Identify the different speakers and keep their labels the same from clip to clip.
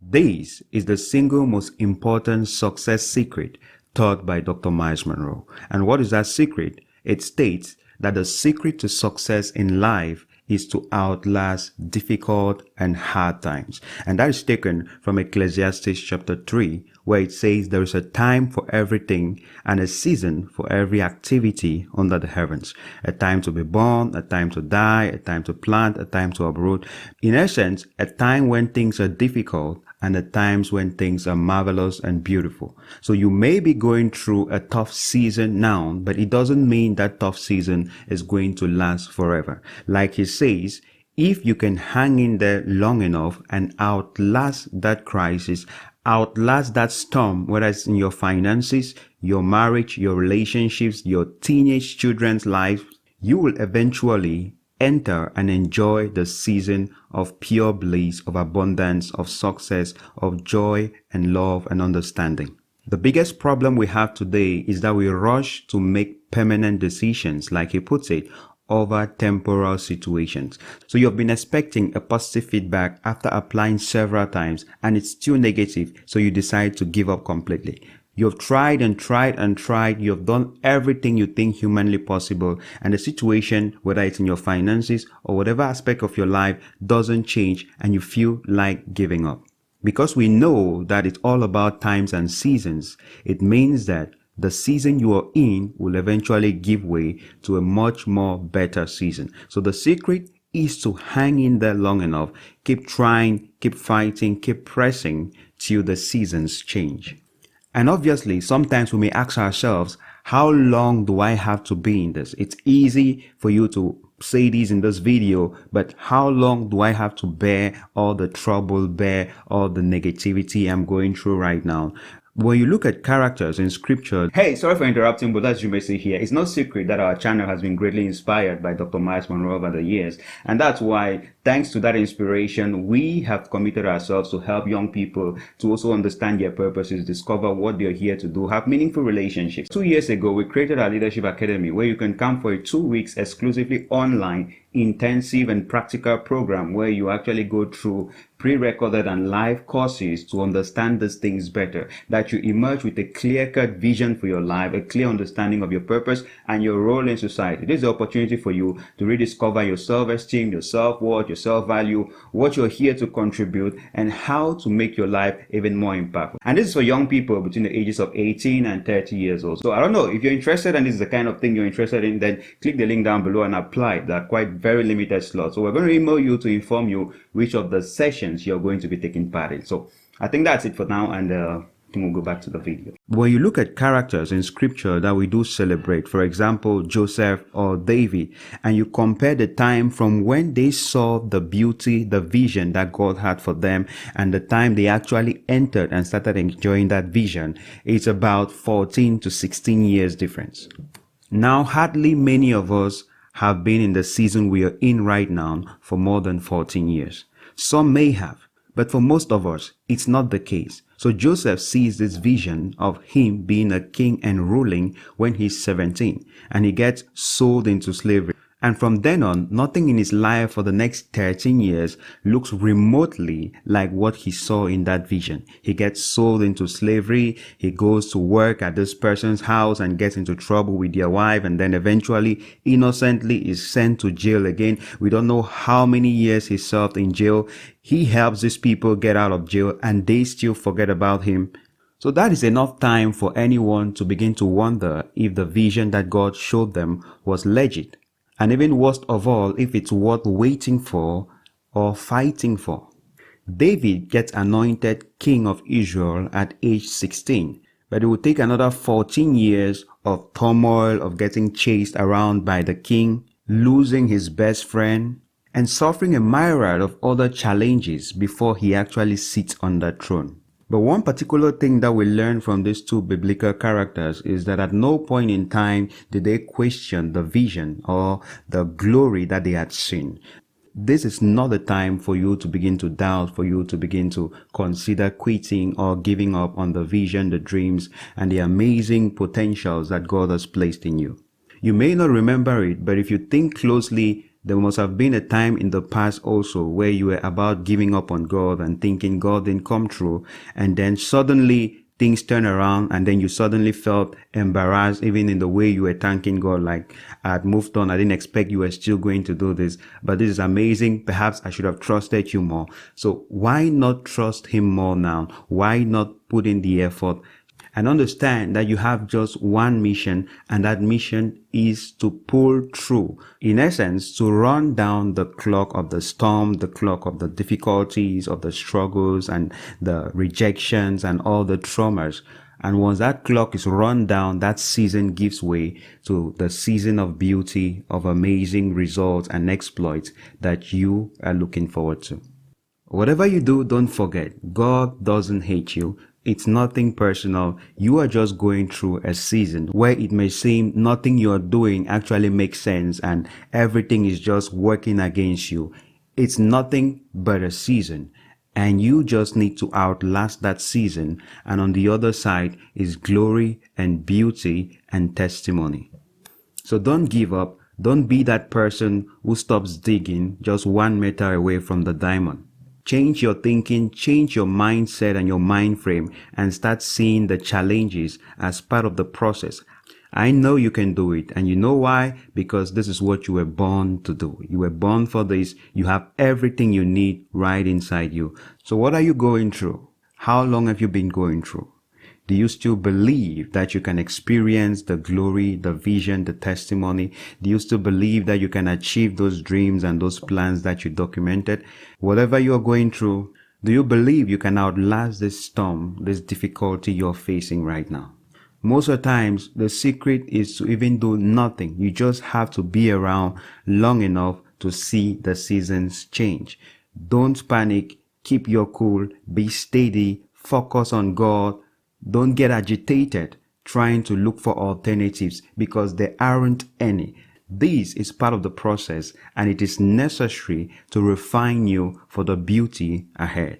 Speaker 1: This is the single most important success secret taught by Dr. Myles Munroe. And what is that secret? It states that the secret to success in life is to outlast difficult and hard times. And that is taken from Ecclesiastes chapter 3, where it says there is a time for everything and a season for every activity under the heavens. A time to be born, a time to die, a time to plant, a time to uproot. In essence, a time when things are difficult and the times when things are marvelous and beautiful. So you may be going through a tough season now, but it doesn't mean that tough season is going to last forever. Like he says, if you can hang in there long enough and outlast that crisis, outlast that storm, whether it's in your finances, your marriage, your relationships, your teenage children's lives, you will eventually enter and enjoy the season of pure bliss, of abundance, of success, of joy and love and understanding. The biggest problem we have today is that we rush to make permanent decisions, like he puts it, over temporal situations. So you've been expecting a positive feedback after applying several times and it's still negative, so you decide to give up completely. You've tried and tried and tried. You've done everything you think humanly possible. And the situation, whether it's in your finances or whatever aspect of your life, doesn't change and you feel like giving up. Because we know that it's all about times and seasons, it means that the season you are in will eventually give way to a much more better season. So the secret is to hang in there long enough, keep trying, keep fighting, keep pressing till the seasons change. And obviously, sometimes we may ask ourselves, how long do I have to be in this? It's easy for you to say this in this video, but how long do I have to bear all the trouble, bear all the negativity I'm going through right now? When you look at characters in scripture, hey, sorry for interrupting, but as you may see here, it's no secret that our channel has been greatly inspired by Dr. Myles Munroe over the years. And that's why, thanks to that inspiration, we have committed ourselves to help young people to also understand their purposes, discover what they're here to do, have meaningful relationships. 2 years ago, we created our Leadership Academy, where you can come for a 2 weeks exclusively online intensive and practical program where you actually go through pre-recorded and live courses to understand these things better, that you emerge with a clear-cut vision for your life, a clear understanding of your purpose and your role in society. This is the opportunity for you to rediscover your self-esteem, your self-worth, your self-value, what you're here to contribute, and how to make your life even more impactful. And this is for young people between the ages of 18 and 30 years old. So I don't know, if you're interested and this is the kind of thing you're interested in, then click the link down below and apply. There are quite very limited slots. So we're going to email you to inform you which of the sessions you're going to be taking part in. So I think that's it for now, and we'll go back to the video. When you look at characters in scripture that we do celebrate, for example, Joseph or David, and you compare the time from when they saw the beauty, the vision that God had for them, and the time they actually entered and started enjoying that vision, it's about 14 to 16 years difference. Now, hardly many of us have been in the season we are in right now for more than 14 years. Some may have, but for most of us, it's not the case. So Joseph sees this vision of him being a king and ruling when he's 17, and he gets sold into slavery. And from then on, nothing in his life for the next 13 years looks remotely like what he saw in that vision. He gets sold into slavery. He goes to work at this person's house and gets into trouble with their wife, and then eventually innocently is sent to jail again. We don't know how many years he served in jail. He helps these people get out of jail and they still forget about him. So that is enough time for anyone to begin to wonder if the vision that God showed them was legit. And even worst of all, if it's worth waiting for or fighting for. David gets anointed king of Israel at age 16, but it will take another 14 years of turmoil, of getting chased around by the king, losing his best friend, and suffering a myriad of other challenges before he actually sits on that throne. But one particular thing that we learn from these two biblical characters is that at no point in time did they question the vision or the glory that they had seen. This is not the time for you to begin to doubt, for you to begin to consider quitting or giving up on the vision, the dreams, and the amazing potentials that God has placed in you. You may not remember it, but if you think closely, There must have been a time in the past also where you were about giving up on God and thinking God didn't come through, and then suddenly things turn around and then you suddenly felt embarrassed even in the way you were thanking God, like, I had moved on, I didn't expect you were still going to do this, but this is amazing, perhaps I should have trusted you more. So why not trust him more now? Why not put in the effort and understand that you have just one mission, and that mission is to pull through. In essence, to run down the clock of the storm, the clock of the difficulties, of the struggles and the rejections and all the traumas. And once that clock is run down, that season gives way to the season of beauty, of amazing results and exploits that you are looking forward to. Whatever you do, don't forget, God doesn't hate you. It's nothing personal. You are just going through a season where it may seem nothing you're doing actually makes sense and everything is just working against you. It's nothing but a season, and you just need to outlast that season. And on the other side is glory and beauty and testimony. So don't give up. Don't be that person who stops digging just 1 meter away from the diamond. Change your thinking, change your mindset and your mind frame, and start seeing the challenges as part of the process. I know you can do it, and you know why? Because this is what you were born to do. You were born for this. You have everything you need right inside you. So what are you going through? How long have you been going through? Do you still believe that you can experience the glory, the vision, the testimony? Do you still believe that you can achieve those dreams and those plans that you documented? Whatever you're going through, do you believe you can outlast this storm, this difficulty you're facing right now? Most of the times, the secret is to even do nothing. You just have to be around long enough to see the seasons change. Don't panic. Keep your cool. Be steady. Focus on God. Don't get agitated trying to look for alternatives, because there aren't any. This is part of the process, and it is necessary to refine you for the beauty ahead.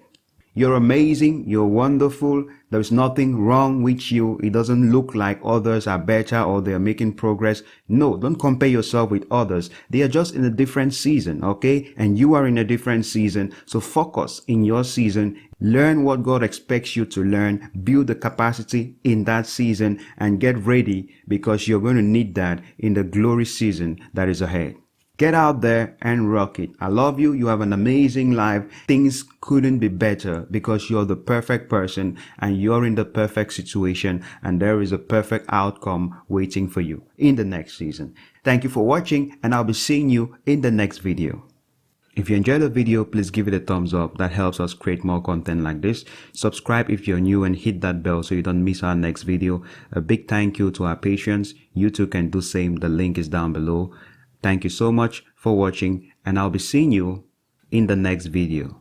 Speaker 1: You're amazing. You're wonderful. There's nothing wrong with you. It doesn't look like others are better or they're making progress. No, don't compare yourself with others. They are just in a different season, okay? And you are in a different season. So focus in your season. Learn what God expects you to learn. Build the capacity in that season and get ready, because you're going to need that in the glory season that is ahead. Get out there and rock it. I love you. You have an amazing life. Things couldn't be better, because you're the perfect person and you're in the perfect situation, and there is a perfect outcome waiting for you in the next season. Thank you for watching, and I'll be seeing you in the next video. If you enjoyed the video, please give it a thumbs up. That helps us create more content like this. Subscribe if you're new and hit that bell so you don't miss our next video. A big thank you to our patrons. You too can do same. The link is down below. Thank you so much for watching, and I'll be seeing you in the next video.